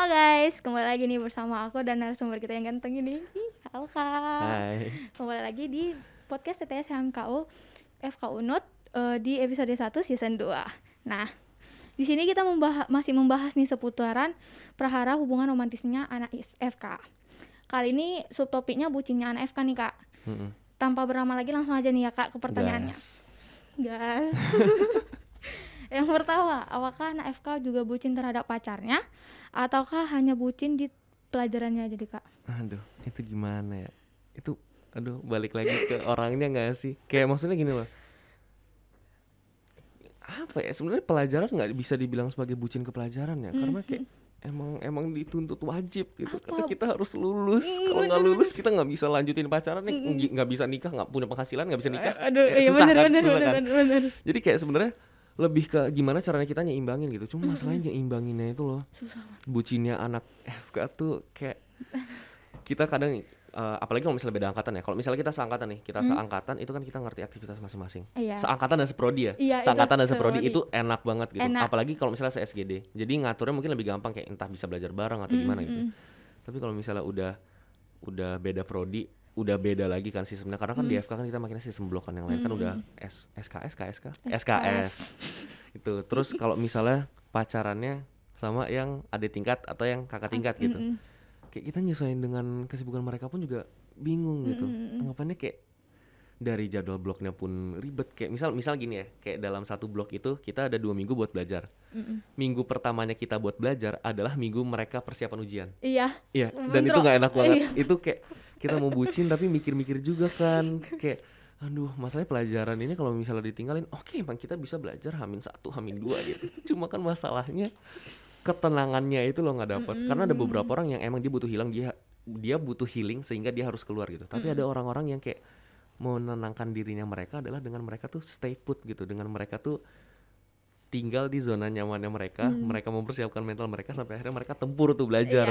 Halo guys, kembali lagi nih bersama aku dan narasumber kita yang ganteng ini. Halo Kak. Hai. Kembali lagi di podcast TTS HMKU FK Unut di episode 1 season 2. Nah, di sini kita masih membahas nih seputaran prahara hubungan romantisnya anak FK. Kali ini subtopiknya bucinnya anak FK nih Kak. Tanpa berlama lagi langsung aja nih ya Kak ke pertanyaannya. Gas. Yang pertama, apakah anak FK juga bucin terhadap pacarnya ataukah hanya bucin di pelajarannya aja Kak? Aduh, itu gimana ya? Itu balik lagi ke orangnya nggak sih? Kayak maksudnya gini loh. Apa ya? Sebenarnya pelajaran nggak bisa dibilang sebagai bucin ke pelajaran ya, karena kayak emang dituntut wajib gitu. Karena kita harus lulus. Kalau nggak lulus kita nggak bisa lanjutin pacaran, nggak bisa nikah, nggak punya penghasilan, nggak bisa nikah. Susah kan? Jadi kayak sebenarnya lebih ke gimana caranya kita nyimbangin gitu. Cuma masalahnya nyiimbanginnya itu loh. Susah banget. Bucinnya anak FK tuh kayak kita kadang apalagi kalau misalnya beda angkatan ya. Kalau misalnya kita seangkatan nih, kita seangkatan itu kan kita ngerti aktivitas masing-masing. Iya. Seangkatan dan seprodi ya. Iya, Seangkatan dan seprodi. seprodi itu enak banget gitu. Enak. Apalagi kalau misalnya se-SGD. Jadi ngaturnya mungkin lebih gampang, kayak entah bisa belajar bareng atau gimana gitu. Tapi kalau misalnya udah beda prodi, udah beda lagi kan sistemnya. Karena kan di FK kan kita makinnya sistem blok kan, yang lain kan udah SKS. Itu. Terus kalau misalnya pacarannya sama yang adik tingkat atau yang kakak tingkat gitu. Kayak kita nyesuaiin dengan kesibukan mereka pun juga bingung gitu. Anggapannya kayak dari jadwal bloknya pun ribet. Kayak misal gini ya, kayak dalam satu blok itu kita ada 2 minggu buat belajar. Minggu pertamanya kita buat belajar adalah minggu mereka persiapan ujian. Iya. Dan itu nggak enak banget. Itu kayak kita mau bucin tapi mikir-mikir juga kan. Kayak aduh, masalahnya pelajaran ini kalau misalnya ditinggalin, oke, emang kita bisa belajar H-1, H-2 gitu. Cuma kan masalahnya ketenangannya itu lo nggak dapet. Karena ada beberapa orang yang emang dia butuh butuh healing sehingga dia harus keluar gitu. Tapi ada orang-orang yang kayak mau menenangkan dirinya mereka adalah dengan mereka tuh stay put gitu, dengan mereka tuh tinggal di zona nyamannya mereka. Mereka mempersiapkan mental mereka sampai akhirnya mereka tempur tuh belajar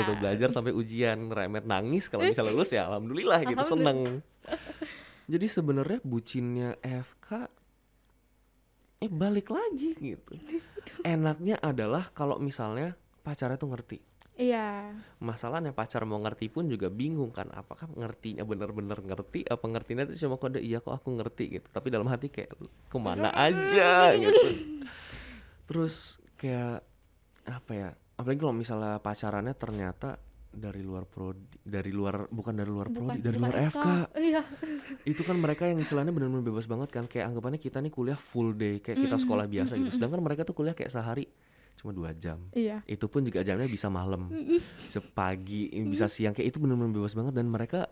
sampai ujian, remet nangis kalau misalnya lulus ya alhamdulillah gitu, seneng. Jadi sebenarnya bucinnya FK balik lagi gitu. Enaknya adalah kalau misalnya pacarnya tuh ngerti. Iya. Masalahnya pacar mau ngerti pun juga bingung kan, apakah ngertinya bener-bener ngerti, apa ngertinya itu cuma kode iya kok aku ngerti gitu, tapi dalam hati kayak kemana aja gitu. Terus kayak apa ya, apalagi kalau misalnya pacarannya ternyata dari luar FK. Iya. Itu kan mereka yang istilahnya benar-benar bebas banget kan, kayak anggapannya kita nih kuliah full day kayak kita sekolah biasa gitu, sedangkan mereka tuh kuliah kayak sehari cuma 2 jam. Iya. Itu pun juga jamnya bisa malam, bisa pagi, bisa siang, kayak itu benar-benar bebas banget. Dan mereka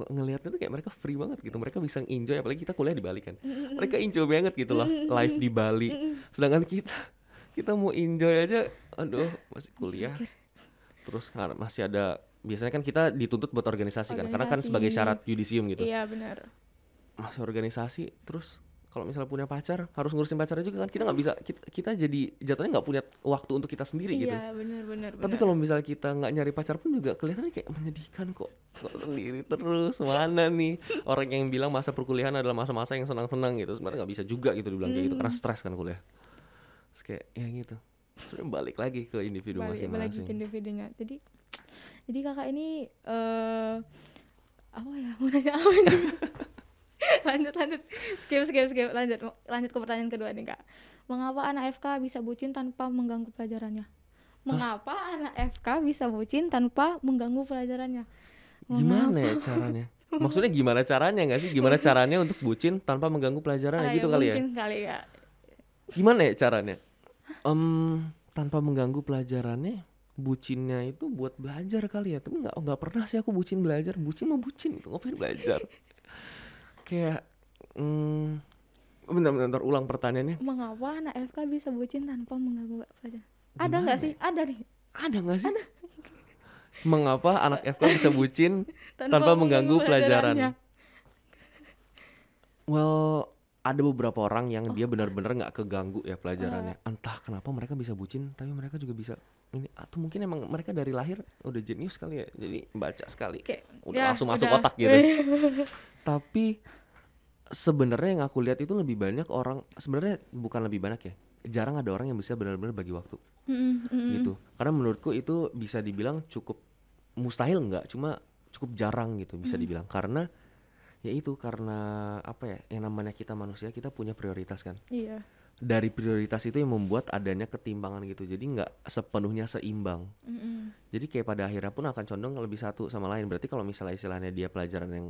ngelihatnya tuh kayak mereka free banget gitu, mereka bisa enjoy. Apalagi kita kuliah di Bali kan, mereka enjoy banget gitu lah live di Bali. Sedangkan kita mau enjoy aja, aduh masih kuliah. Terus masih ada, biasanya kan kita dituntut buat organisasi kan, karena kan sebagai syarat yudisium gitu. Iya benar. Masih organisasi, terus kalau misalnya punya pacar harus ngurusin pacarnya juga kan, kita nggak bisa, kita jadi jatuhnya nggak punya waktu untuk kita sendiri gitu. Iya benar. Tapi kalau misalnya kita nggak nyari pacar pun juga kelihatannya kayak menyedihkan kok sendiri terus. Mana nih orang yang bilang masa perkuliahan adalah masa-masa yang senang-senang gitu, sebenarnya nggak bisa juga gitu dibilang kayak gitu, karena stres kan kuliah. Terus kayak ya gitu, sebenarnya balik lagi ke individu masing-masing. Balik ke individunya. Jadi kakak ini apa ya, mau nanya apa nih? lanjut skip lanjut ke pertanyaan kedua nih Kak. Mengapa anak FK bisa bucin tanpa mengganggu pelajarannya? Anak FK bisa bucin tanpa mengganggu pelajarannya? Gimana ya caranya? Maksudnya gimana caranya nggak sih? Gimana caranya untuk bucin tanpa mengganggu pelajarannya gitu kali ya? Mungkin kali ya. Gimana ya caranya? Tanpa mengganggu pelajarannya, bucinnya itu buat belajar kali ya. Tapi nggak pernah sih aku bucin belajar. Bucin itu ngapain belajar? Kayak bentar ulang pertanyaannya. Mengapa anak FK bisa bucin tanpa mengganggu pelajaran? Ada nggak sih? Ada nih. Ada nggak sih? Mengapa anak FK bisa bucin tanpa mengganggu pelajaran? Well, ada beberapa orang yang dia benar-benar nggak keganggu ya pelajarannya. Entah kenapa mereka bisa bucin, tapi mereka juga bisa ini, atau mungkin emang mereka dari lahir udah jenius kali ya, jadi baca sekali, udah langsung masuk otak gitu. Tapi sebenarnya yang aku lihat itu lebih banyak orang, sebenarnya bukan lebih banyak ya, jarang ada orang yang bisa benar-benar bagi waktu Mm-mm, mm-mm. gitu. Karena menurutku itu bisa dibilang cukup mustahil enggak, cuma cukup jarang gitu bisa dibilang. Karena ya itu karena apa ya, yang namanya kita manusia, kita punya prioritas kan. Iya. Dari prioritas itu yang membuat adanya ketimpangan gitu. Jadi nggak sepenuhnya seimbang. Mm-mm. Jadi kayak pada akhirnya pun akan condong lebih satu sama lain. Berarti kalau misalnya istilahnya dia pelajaran yang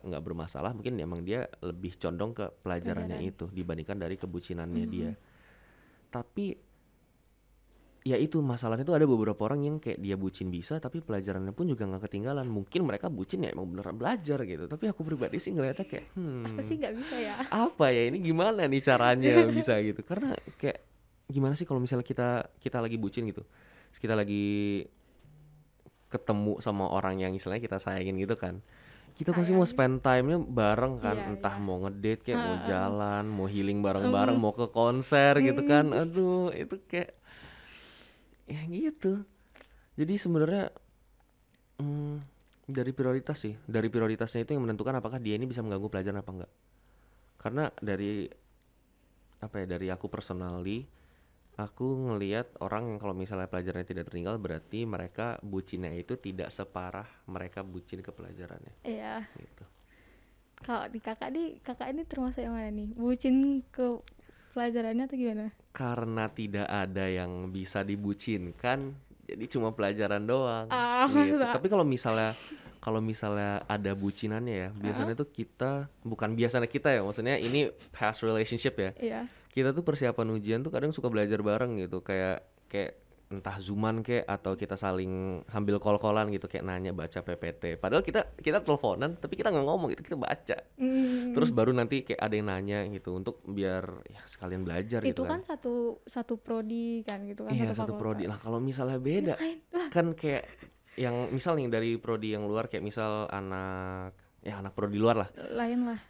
nggak bermasalah, mungkin emang dia lebih condong ke pelajarannya Pelajaran. itu dibandingkan dari kebucinannya dia. Mm-mm. Tapi ya itu masalahnya tuh ada beberapa orang yang kayak dia bucin bisa, tapi pelajarannya pun juga nggak ketinggalan. Mungkin mereka bucin ya emang beneran belajar gitu. Tapi aku pribadi sih ngeliatnya kayak Apa sih nggak bisa ya? apa ya ini, gimana nih caranya bisa gitu. Karena kayak gimana sih kalau misalnya kita lagi bucin gitu, terus kita lagi ketemu sama orang yang istilahnya kita sayangin gitu kan, kita pasti mau Sayang. spend time-nya bareng kan, Iya, entah iya. mau ngedate kayak mau Heeh. jalan, mau healing bareng-bareng, mau ke konser gitu kan. Aduh, itu kayak ya gitu. Jadi sebenarnya mm, dari prioritas sih, dari prioritasnya itu yang menentukan apakah dia ini bisa mengganggu pelajaran apa enggak. Karena dari apa ya, dari aku personally, aku ngelihat orang yang kalau misalnya pelajarannya tidak tertinggal, berarti mereka bucinnya itu tidak separah mereka bucin ke pelajarannya Iya. gitu. Kalau di kakak ini termasuk yang mana nih? Bucin ke pelajarannya atau gimana? Karena tidak ada yang bisa dibucinkan, jadi cuma pelajaran doang Ah, gitu. masa? Tapi kalau misalnya ada bucinannya ya, biasanya tuh kita, bukan biasanya kita ya, maksudnya ini past relationship ya. Iya. Kita tuh persiapan ujian tuh kadang suka belajar bareng gitu, kayak kayak entah zooman kayak atau kita saling sambil call-callan gitu, kayak nanya baca PPT. Padahal kita teleponan tapi kita nggak ngomong gitu, kita baca. Terus baru nanti kayak ada yang nanya gitu untuk biar ya sekalian belajar Itu gitu kan kan. satu prodi kan gitu kan, Iya, satu satu prodi lah. fakultas. Kalau misalnya beda Ngapain? Wah, kan, kayak yang misal nih dari prodi yang luar, kayak misal anak prodi luar lah. lain lah.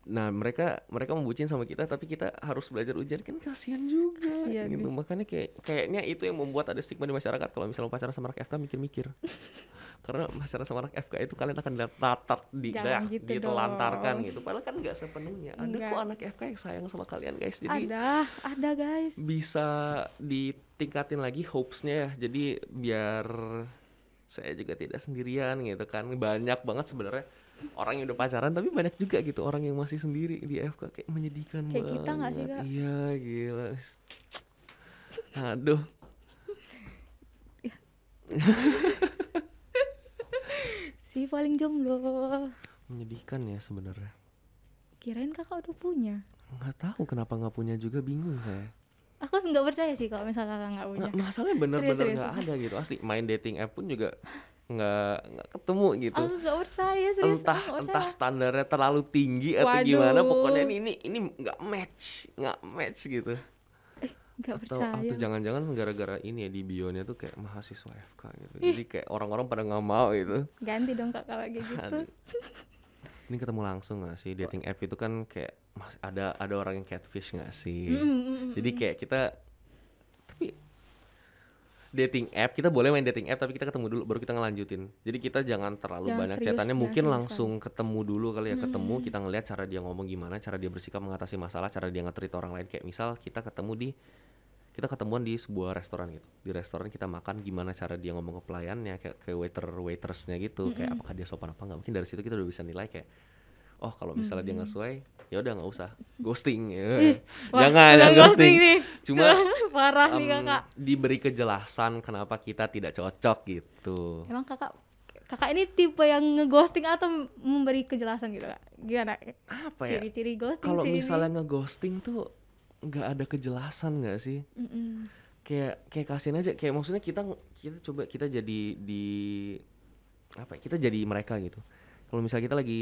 Nah, mereka membucin sama kita tapi kita harus belajar ujian, kan kasihan juga Kasian gitu. nih. Makanya kayaknya itu yang membuat ada stigma di masyarakat kalau misalnya pacaran sama anak FK, mikir-mikir. Karena pacaran sama anak FK itu kalian akan Jangan gitu ditelantarkan dong. gitu. Padahal kan nggak sepenuhnya. Ada Enggak. kok anak FK yang sayang sama kalian guys. Jadi Ada guys. bisa ditingkatin lagi hopes-nya ya. Jadi biar saya juga tidak sendirian gitu kan. Banyak banget sebenarnya orang yang udah pacaran, tapi banyak juga gitu orang yang masih sendiri di FK, kayak menyedihkan Kayak banget. kita nggak sih, Kak? Iya, gila. Aduh, Si paling jomblo. menyedihkan ya sebenarnya. Kirain kakak udah punya. Nggak tahu kenapa nggak punya juga, bingung saya. Aku nggak percaya sih kalau misalnya kakak nggak punya. Masalahnya bener-bener Serius. nggak ada gitu, asli. Main dating app pun juga nggak ketemu gitu. Aku nggak percaya, serius. entah Aku nggak entah percaya. standarnya terlalu tinggi atau Waduh. gimana, pokoknya ini nggak match gitu. Nggak atau percaya. jangan-jangan gara-gara ini ya, di bio-nya tuh kayak mahasiswa FK gitu, jadi kayak orang-orang pada nggak mau gitu. Ganti dong kak kalau kayak gitu. Aduh. Ini ketemu langsung nggak sih, dating app itu kan kayak ada orang yang catfish nggak sih? Jadi kayak kita, tapi dating app kita boleh main dating app tapi kita ketemu dulu baru kita ngelanjutin. Jadi kita jangan terlalu Jangan banyak serius, chatannya, jangan mungkin serius langsung ketemu dulu kali ya. Ketemu kita ngelihat cara dia ngomong gimana, cara dia bersikap mengatasi masalah, cara dia nge-treat orang lain. Kayak misal kita ketemuan di sebuah restoran gitu. Di restoran kita makan, gimana cara dia ngomong ke pelayannya, kayak ke waitersnya gitu, kayak apakah dia sopan apa enggak. Mungkin dari situ kita udah bisa nilai kayak, oh kalau misalnya dia nggak sesuai, ya udah nggak usah ghosting ya. Wah, jangan udah ghosting. nih. Cuma Parah nih kakak. diberi kejelasan kenapa kita tidak cocok gitu. Emang kakak ini tipe yang ngeghosting atau memberi kejelasan gitu kak? Gimana? Apa ya? Ciri-ciri ghosting Kalau sih misalnya ngeghosting tuh nggak ada kejelasan nggak sih? ini. Kayak kasihin aja. Kayak maksudnya kita coba kita jadi apa ya, kita jadi mereka gitu. Kalau misalnya kita lagi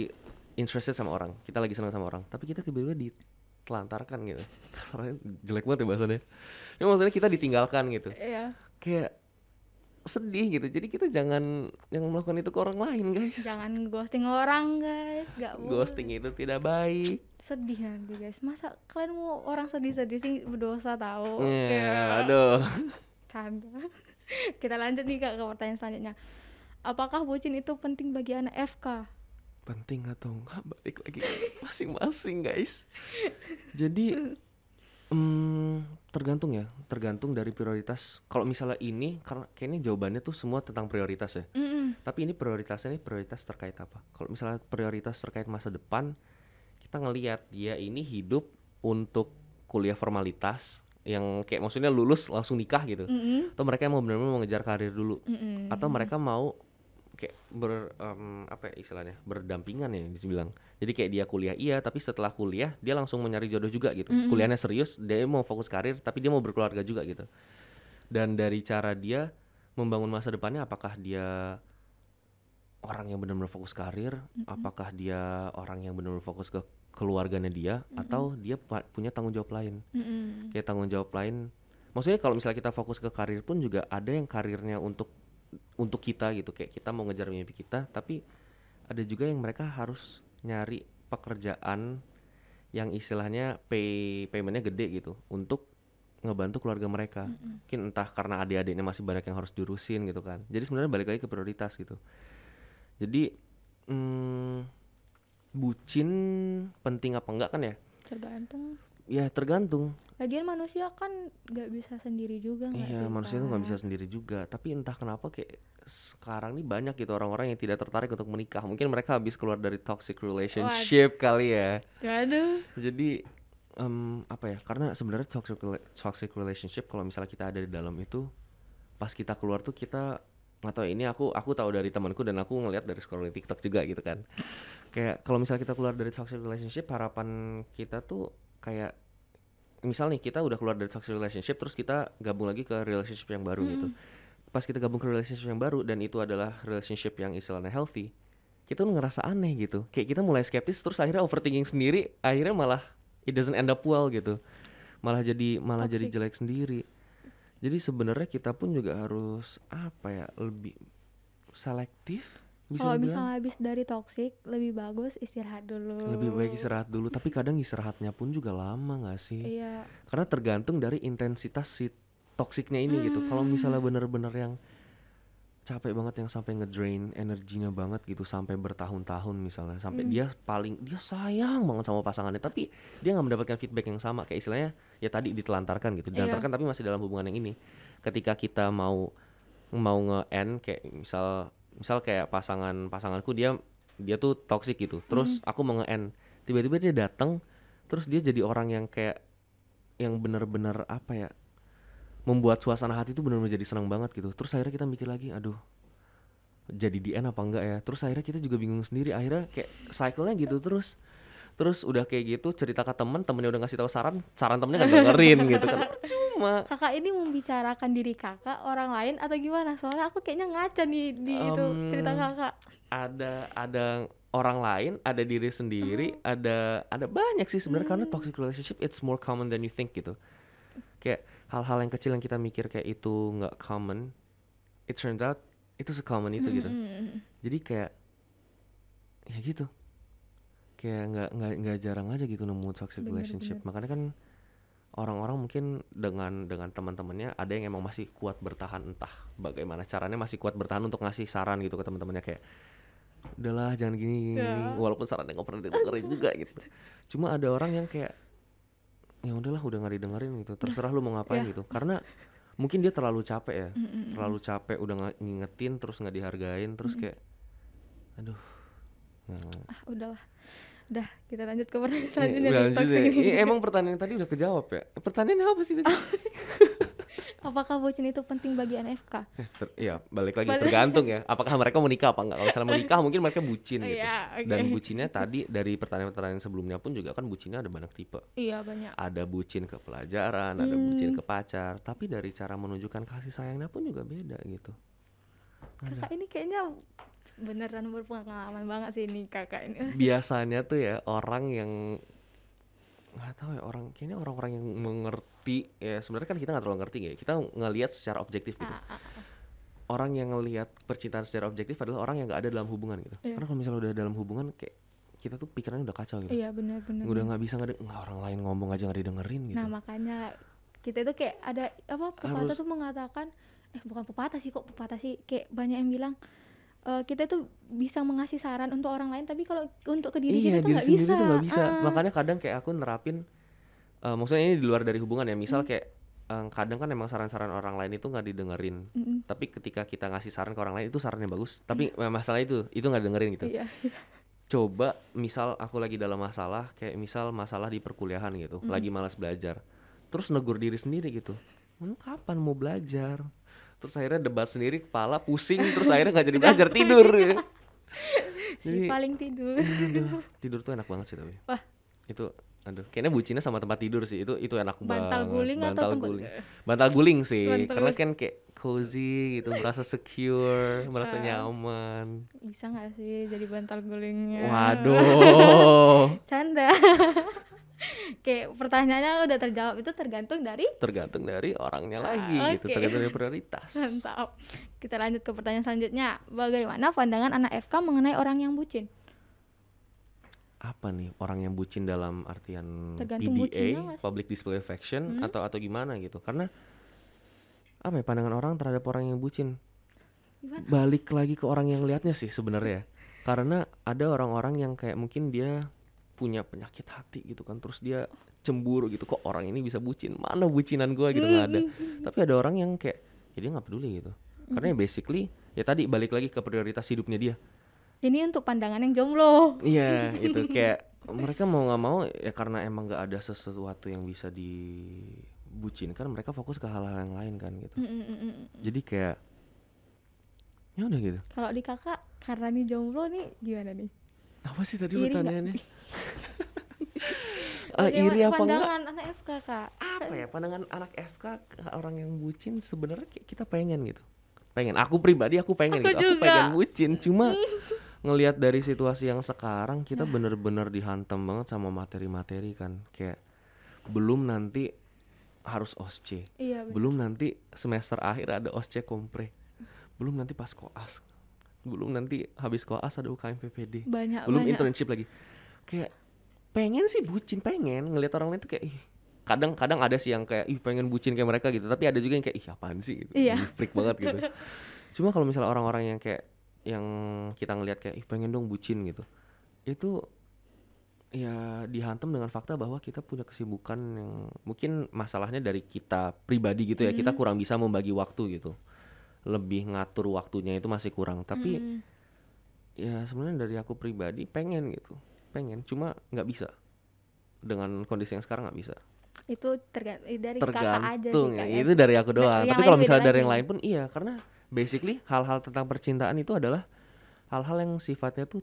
interested sama orang, kita lagi senang sama orang, tapi kita tiba-tiba ditelantarkan gitu. Kasarnya jelek banget ya bahasanya. Ya maksudnya kita ditinggalkan gitu. Iya. Kayak sedih gitu. Jadi kita jangan yang melakukan itu ke orang lain, guys. Jangan ghosting orang guys, gak boleh. Ghosting itu tidak baik. Sedih nanti guys. Masa kalian mau orang sedih-sedih sih, berdosa tahu. Ya, aduh. Canda. Kita lanjut nih kak ke pertanyaan selanjutnya. Apakah bucin itu penting bagi anak FK? Penting atau enggak balik lagi ke masing-masing, guys. Jadi Tergantung ya, tergantung dari prioritas. Kalau misalnya ini, karena kayaknya jawabannya tuh semua tentang prioritas ya. Mm-mm. Tapi ini prioritasnya, ini prioritas terkait apa? Kalau misalnya prioritas terkait masa depan, kita ngelihat dia ini hidup untuk kuliah formalitas, yang kayak maksudnya lulus langsung nikah gitu. Mm-mm. Atau mereka mau benar-benar mengejar karir dulu. Atau Mm-mm. mereka mau kayak apa ya istilahnya, berdampingan ya dibilang. Jadi kayak dia kuliah iya, tapi setelah kuliah dia langsung mau nyari jodoh juga gitu. Mm-mm. Kuliahnya serius, dia mau fokus karir, tapi dia mau berkeluarga juga gitu. Dan dari cara dia membangun masa depannya, apakah dia orang yang benar-benar fokus karir, apakah dia orang yang benar-benar fokus ke keluarganya dia, atau dia punya tanggung jawab lain. Mm-mm. Kayak tanggung jawab lain. Maksudnya kalau misalnya kita fokus ke karir pun juga ada yang karirnya untuk kita gitu, kayak kita mau ngejar mimpi kita, tapi ada juga yang mereka harus nyari pekerjaan yang istilahnya paymentnya gede gitu untuk ngebantu keluarga mereka. Mungkin entah karena adik-adiknya masih banyak yang harus diurusin gitu kan. Jadi sebenarnya balik lagi ke prioritas gitu. Jadi bucin penting apa enggak kan ya? Tergantung. Ya tergantung. Lagian manusia kan nggak bisa sendiri juga nggak Iya, sih, manusia itu nggak Kak? bisa sendiri juga. Tapi entah kenapa kayak sekarang nih banyak gitu orang-orang yang tidak tertarik untuk menikah. Mungkin mereka habis keluar dari toxic relationship kali ya. Waduh. Jadi apa ya? Karena sebenarnya toxic relationship kalau misalnya kita ada di dalam itu, pas kita keluar tuh kita nggak tahu ya, ini aku tahu dari temanku dan aku ngelihat dari scrolling TikTok juga gitu kan. Kayak kalau misalnya kita keluar dari toxic relationship, harapan kita tuh kayak misal nih kita udah keluar dari toxic relationship terus kita gabung lagi ke relationship yang baru gitu. Pas kita gabung ke relationship yang baru dan itu adalah relationship yang istilahnya healthy, kita tuh ngerasa aneh gitu. Kayak kita mulai skeptis terus akhirnya overthinking sendiri, akhirnya malah it doesn't end up well gitu. Malah jadi Toxic. jelek sendiri. Jadi sebenarnya kita pun juga harus apa ya, lebih selektif bisa Kalau dibilang. misalnya habis dari toxic, lebih bagus istirahat dulu. Lebih baik istirahat dulu, tapi kadang istirahatnya pun juga lama gak sih? Iya. Karena tergantung dari intensitas si toksiknya ini gitu. Kalau misalnya bener-bener yang capek banget, yang sampai ngedrain energinya banget gitu, sampai bertahun-tahun misalnya, sampai dia sayang banget sama pasangannya, tapi dia nggak mendapatkan feedback yang sama, kayak istilahnya ya tadi ditelantarkan gitu, ditelantarkan tapi masih dalam hubungan yang ini. Ketika kita mau nge-end, kayak misal kayak pasanganku dia tuh toksik gitu, terus aku mau nge-end, tiba-tiba dia datang, terus dia jadi orang yang kayak yang bener-bener apa ya, membuat suasana hati tuh benar-benar jadi senang banget gitu. Terus akhirnya kita mikir lagi, aduh, jadi di end apa enggak ya? Terus akhirnya kita juga bingung sendiri. Akhirnya kayak cycle-nya gitu terus. Terus udah kayak gitu cerita ke temennya udah ngasih tahu saran temennya kan dengerin gitu kan. Percuma. Kakak ini membicarakan diri kakak orang lain atau gimana? Soalnya aku kayaknya ngaca nih di itu cerita kakak. Ada orang lain, ada diri sendiri, ada banyak sih sebenarnya, karena toxic relationship it's more common than you think gitu. Kayak hal-hal yang kecil yang kita mikir kayak itu nggak common, it turns out itu se-common itu gitu. Jadi kayak ya gitu, kayak nggak jarang aja gitu nemu toxic relationship. Makanya kan orang-orang mungkin dengan teman-temannya ada yang emang masih kuat bertahan, entah bagaimana caranya masih kuat bertahan untuk ngasih saran gitu ke teman-temannya, kayak udahlah jangan gini, walaupun sarannya nggak pernah didengerin juga gitu. Cuma ada orang yang kayak ya udahlah, udah nggak didengerin gitu, terserah lu mau ngapain gitu, karena mungkin dia terlalu capek ya, terlalu capek udah ngingetin terus nggak dihargain, terus kayak aduh. Udahlah, udah kita lanjut ke pertanyaan selanjutnya Udah di lanjut toxic ya. ini. Emang pertanyaan tadi udah kejawab ya? Pertanyaannya apa sih tadi? Apakah bucin itu penting bagi NFK? Iya, balik lagi tergantung ya. Apakah mereka mau nikah apa enggak? Kalau misalnya mau nikah mungkin mereka bucin gitu. Iya, oke. Dan bucinnya tadi dari pertanyaan-pertanyaan sebelumnya pun juga kan bucinnya ada banyak tipe. Iya, banyak. Ada bucin ke pelajaran, ada bucin ke pacar. Tapi dari cara menunjukkan kasih sayangnya pun juga beda gitu. Kakak ini kayaknya beneran berpengalaman banget sih ini kakak ini. Biasanya tuh ya orang yang nggak tahu ya, kayaknya orang-orang yang mengerti ya, sebenarnya kan kita nggak terlalu ngerti ya, kita ngelihat secara objektif gitu. Orang yang ngelihat percintaan secara objektif adalah orang yang nggak ada dalam hubungan gitu. Karena kalau misalnya udah dalam hubungan, kayak kita tuh pikirannya udah kacau gitu. Iya, benar-benar. Udah nggak bisa nggak orang lain ngomong aja nggak didengerin gitu. Nah, makanya kita itu kayak ada apa, pepatah tuh mengatakan, bukan pepatah sih, kayak banyak yang bilang kita tuh bisa mengasih saran untuk orang lain, tapi kalau untuk ke diri kita tuh nggak bisa. Tuh nggak bisa. Makanya kadang kayak aku nerapin maksudnya ini di luar dari hubungan ya, misal kayak kadang kan emang saran-saran orang lain itu nggak didengerin, tapi ketika kita ngasih saran ke orang lain itu sarannya bagus, tapi masalah itu nggak dengerin gitu. Iya. Coba misal aku lagi dalam masalah, kayak misal masalah di perkuliahan gitu, lagi malas belajar, terus negur diri sendiri gitu, kapan mau belajar, terus akhirnya debat sendiri, kepala pusing, terus akhirnya nggak jadi belajar, tidur. Jadi, Paling tidur. aduh, tidur tuh enak banget sih tapi. Wah. Itu aduh, kayaknya bucinnya sama tempat tidur sih. Itu enak Bantal banget. guling atau tempat guling. Bantal guling sih. Bantal Karena guling. kan kayak cozy gitu, merasa secure, merasa nyaman. Bisa nggak sih jadi bantal gulingnya? Waduh. Canda. Kayak pertanyaannya udah terjawab, itu tergantung dari orangnya lagi gitu, oke. tergantung dari prioritas. Mantap. Kita lanjut ke pertanyaan selanjutnya. Bagaimana pandangan anak FK mengenai orang yang bucin? Apa nih orang yang bucin dalam artian Tergantung bucinnya, PDA, Mas. public display affection, atau gimana gitu? Karena apa ya, pandangan orang terhadap orang yang bucin? Gimana? Balik lagi ke orang yang lihatnya sih sebenarnya. Karena ada orang-orang yang kayak mungkin dia punya penyakit hati gitu kan, terus dia cemburu gitu, kok orang ini bisa bucin, mana bucinan gue gitu, nggak ada. Tapi ada orang yang kayak ya dia nggak peduli gitu, karena ya basically ya tadi balik lagi ke prioritas hidupnya dia. Ini untuk pandangan yang jomblo. Iya itu kayak mereka mau nggak mau ya, karena emang nggak ada sesuatu yang bisa dibucinkan, mereka fokus ke hal-hal yang lain kan gitu. Jadi kayak ya udah gitu. Kalau di kakak, karena nih jomblo nih gimana nih? Apa sih tadi Iri pertanyaannya? Bagaimana Iri apa enggak? pandangan anak FK, Kak? Apa ya pandangan anak FK ke orang yang bucin? Sebenarnya kayak kita pengen gitu. Aku pribadi pengen Aku gitu. Aku juga. pengen bucin, cuma ngelihat dari situasi yang sekarang kita bener-bener dihantam banget sama materi-materi kan. Kayak belum nanti harus OSCE. Iya, bener. Belum nanti semester akhir ada OSCE kompre. Belum nanti pas koas. Belum nanti habis koas ada UKM PPD. Belum internship lagi. Kayak pengen sih bucin, pengen ngelihat orang lain tuh kayak kadang ada sih yang kayak pengen bucin kayak mereka gitu, tapi ada juga yang kayak apaan sih gitu. Iya. Freak banget gitu. Cuma kalau misalnya orang-orang yang kayak yang kita ngelihat kayak pengen dong bucin gitu, itu ya dihantam dengan fakta bahwa kita punya kesibukan yang mungkin masalahnya dari kita pribadi gitu ya, kita kurang bisa membagi waktu gitu, lebih ngatur waktunya itu masih kurang. Tapi ya sebenarnya dari aku pribadi pengen gitu, cuma nggak bisa dengan kondisi yang sekarang, nggak bisa. Itu dari kakak aja sih, Kak, ya. Itu dari aku doang. Yang Tapi lain kalau misalnya beda dari yang lagi. lain pun iya, karena basically hal-hal tentang percintaan itu adalah hal-hal yang sifatnya tuh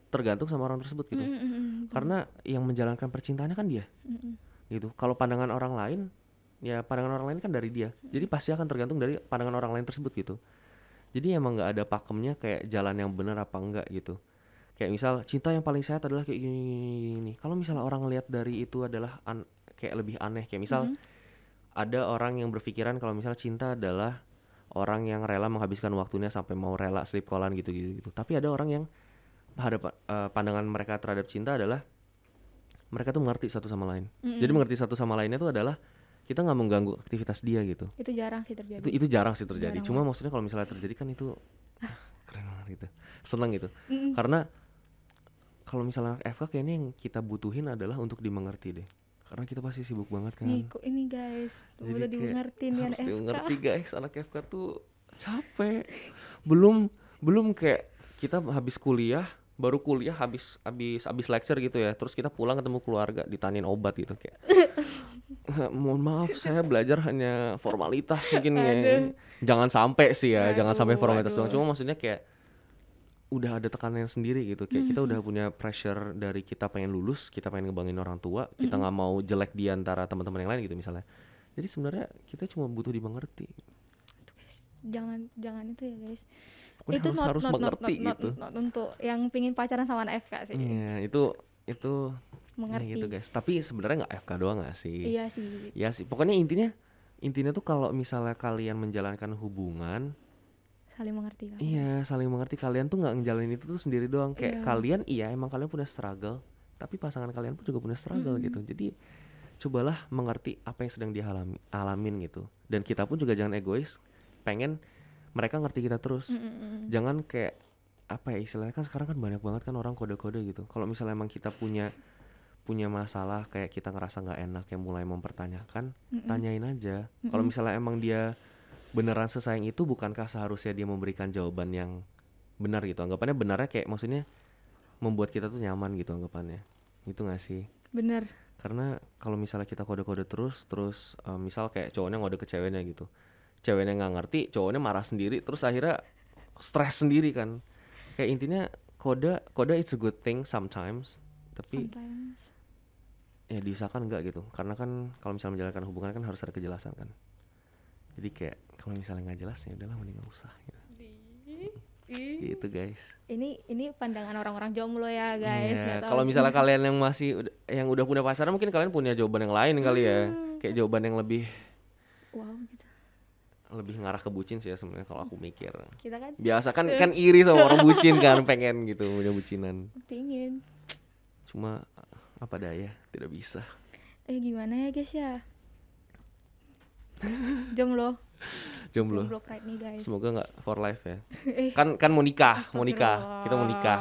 tergantung sama orang tersebut gitu. Karena yang menjalankan percintaannya kan dia. Gitu. Kalau pandangan orang lain, ya pandangan orang lain kan dari dia. Jadi pasti akan tergantung dari pandangan orang lain tersebut gitu. Jadi emang nggak ada pakemnya kayak jalan yang benar apa enggak gitu. Kayak misal cinta yang paling sehat adalah kayak gini. Kalau misalnya orang ngelihat dari itu adalah kayak lebih aneh, kayak misal ada orang yang berpikiran kalau misalnya cinta adalah orang yang rela menghabiskan waktunya sampai mau rela sleep callan gitu. Tapi ada orang yang pandangan mereka terhadap cinta adalah mereka tuh mengerti satu sama lain. Jadi mengerti satu sama lainnya itu adalah kita nggak mengganggu aktivitas dia gitu. Itu jarang sih terjadi. Itu jarang sih terjadi. Jarang Cuma banget. maksudnya kalau misalnya terjadi kan itu keren banget gitu, seneng gitu. Karena kalau misalnya FK kayaknya yang kita butuhin adalah untuk dimengerti deh. Karena kita pasti sibuk banget kan. Nih, kok ini guys, Jadi udah kayak dimengerti nih anak harus FK. dimengerti guys, anak FK tuh capek. Belum kayak kita habis kuliah, baru kuliah habis lecture gitu ya. Terus kita pulang ketemu keluarga, ditanyain obat gitu kayak. Mohon maaf, saya belajar hanya formalitas mungkin ya. Jangan sampai sih ya, jangan sampai formalitas doang. Cuma maksudnya kayak udah ada tekanan sendiri gitu, kayak kita udah punya pressure dari kita pengen lulus, kita pengen ngebanggain orang tua, kita nggak mau jelek di antara teman-teman yang lain gitu misalnya. Jadi sebenarnya kita cuma butuh dimengerti. Jangan itu ya guys. Pokoknya Itu harus mengerti gitu. not untuk yang pingin pacaran sama anak FK sih. Iya, itu Mengerti. gitu guys. Tapi sebenarnya nggak FK doang nggak sih? Iya sih. Iya sih. Pokoknya intinya tuh kalau misalnya kalian menjalankan hubungan, Saling mengerti kan. iya, saling mengerti. Kalian tuh nggak ngejalanin itu tuh sendiri doang. Kayak kalian emang kalian punya struggle, tapi pasangan kalian pun juga punya struggle gitu. Jadi cobalah mengerti apa yang sedang alamin gitu. Dan kita pun juga jangan egois, pengen mereka ngerti kita terus. Jangan kayak apa ya istilahnya, kan sekarang kan banyak banget kan orang kode-kode gitu. Kalau misalnya emang kita punya punya masalah kayak kita ngerasa nggak enak yang mulai mempertanyakan, Mm-mm. tanyain aja. Kalau Mm-mm. misalnya emang dia beneran sesayang itu, bukankah seharusnya dia memberikan jawaban yang benar gitu? Anggapannya benarnya kayak maksudnya membuat kita tuh nyaman gitu anggapannya. Itu nggak sih? Bener. Karena kalau misalnya kita kode-kode terus misal kayak cowoknya ngode ke ceweknya gitu, ceweknya nggak ngerti, cowoknya marah sendiri, terus akhirnya stres sendiri kan. Kayak intinya kode it's a good thing sometimes, tapi Sometimes. ya diusahakan enggak gitu, karena kan kalau misalnya menjalankan hubungan kan harus ada kejelasan kan. Jadi kayak kalau misalnya nggak jelas ya udahlah, mending nggak usah gitu. Gitu guys. Ini pandangan orang-orang jomblo ya guys. Iya, Nggak tahu. kalau misalnya kalian yang yang udah punya pacaran, mungkin kalian punya jawaban yang lain kali ya. Kayak jawaban yang lebih Wow gitu. ngarah ke bucin sih ya sebenarnya kalau aku mikir. Kita kan Biasa kan iri sama orang bucin kan, pengen gitu punya bucinan. pingin. Cuma apa daya, tidak bisa. Gimana ya guys ya? Jomblo Jomblo. pride nih guys. Semoga nggak for life ya. Eh, Kan mau nikah, kita mau astagfirullah. nikah.